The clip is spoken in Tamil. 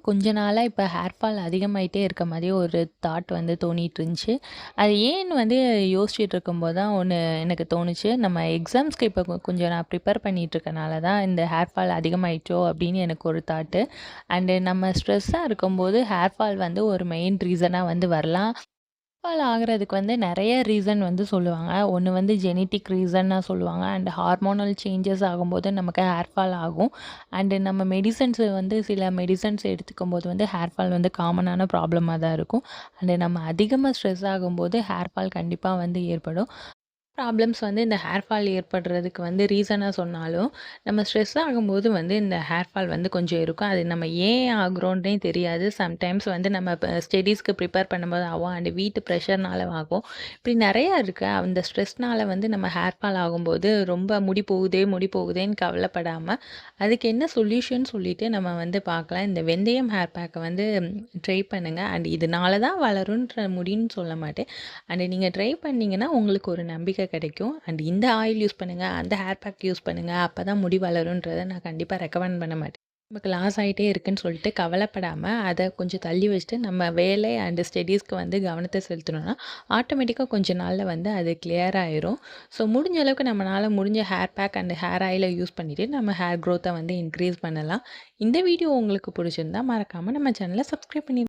கொஞ்ச நாளா இப்ப ஹேர் ஃபால் அதிகமாயிட்டே இருக்க மாரி ஒரு தாட் வந்து தோணிட்டு இருந்துச்சு. அது ஏன்னு வந்து யோசிச்சுட்டு இருக்கும்போது தான் ஒண்ணு எனக்கு தோணுச்சு. நம்ம எக்ஸாம்ஸ்க்கு இப்ப கொஞ்சம் நான் ப்ரிப்பேர் பண்ணிட்டு இருக்கனால தான் இந்த ஹேர் ஃபால் அதிகமாயிடுச்சோ அப்படின்னு எனக்கு ஒரு தாட்டு. அண்டு நம்ம ஸ்ட்ரெஸ்ஸா இருக்கும்போது ஹேர் ஃபால் வந்து ஒரு மெயின் ரீசனா வந்து வரலாம். ஃபால் ஆகுறதுக்கு வந்து நெறைய ரீசன் வந்து சொல்லுவாங்க. ஒண்ணு வந்து ஜெனடிக் ரீசன்னா சொல்லுவாங்க. அண்ட் ஹார்மோனல் சேஞ்சஸ் ஆகும்போது நமக்கு ஹேர் ஃபால் ஆகும். அண்டு நம்ம மெடிசன்ஸ் வந்து சில மெடிசன்ஸ் எடுத்துக்கும்போது வந்து ஹேர் ஃபால் வந்து காமனான ப்ராப்ளமா தான் இருக்கும். அண்டு நம்ம அதிகமா ஸ்ட்ரெஸ் ஆகும்போது ஹேர் ஃபால் கண்டிப்பா வந்து ஏற்படும். ப்ராப்ளம்ஸ் வந்து இந்த ஹேர் ஃபால் ஏற்படுறதுக்கு வந்து ரீசனா சொன்னாலும், நம்ம ஸ்ட்ரெஸ் ஆகும்போது வந்து இந்த ஹேர் ஃபால் வந்து கொஞ்சம் இருக்கும். அது நம்ம ஏன் ஆகுறோன்னே தெரியாது. சம்டைம்ஸ் வந்து நம்ம ஸ்டடீஸ்க்கு ப்ரிப்பேர் பண்ணும்போது ஆகும். அண்ட் வீட்டு ப்ரெஷர்னால ஆகும். இப்படி நெறையா இருக்கு. அந்த ஸ்ட்ரெஸ்னால வந்து நம்ம ஹேர் ஃபால் ஆகும்போது ரொம்ப முடி போகுதேன்னு கவலைப்படாம, அதுக்கு என்ன சொல்யூஷன் சொல்லிட்டு நம்ம வந்து பார்க்கலாம். இந்த வெந்தயம் ஹேர் பேக்க வந்து ட்ரை பண்ணுங்க. அண்ட் இதனால தான் வளருன்ற முடின்னு சொல்ல மாட்டேன். அண்ட் நீங்க ட்ரை பண்ணீங்கன்னா, உங்களுக்கு ஒரு நம்பிக்கை கிடைக்கும். அண்ட் இந்த ஆயில் யூஸ் பண்ணுங்க, அந்த ஹேர் பேக் யூஸ் பண்ணுங்க. அப்பதான் முடி வளரும்ன்றத நான் கண்டிப்பா ரெக்கமெண்ட் பண்ண மாட்டேன். நமக்கு லாஸ் ஆயிட்டே இருக்குன்னு சொல்லிட்டு கவலைப்படாம, அத கொஞ்சம் தள்ளி வச்சுட்டு நம்ம வேலை அண்ட் ஸ்டடீஸ்க்கு வந்து கவனத்த செலுத்துனோம்னா, ஆட்டோமேட்டிக்கா கொஞ்ச நாள்ல வந்து அது கிளியர் ஆயிரும். ஸோ முடிஞ்ச அளவுக்கு நம்மனால முடிஞ்ச ஹேர் பேக் அண்ட் ஹேர் ஆயில யூஸ் பண்ணிட்டு, நம்ம ஹேர் குரோத்த வந்து இன்க்ரீஸ் பண்ணலாம். இந்த வீடியோ உங்களுக்கு புடிச்சிருந்தா மறக்காம நம்ம சேனல சப்ஸ்கிரைப் பண்ணி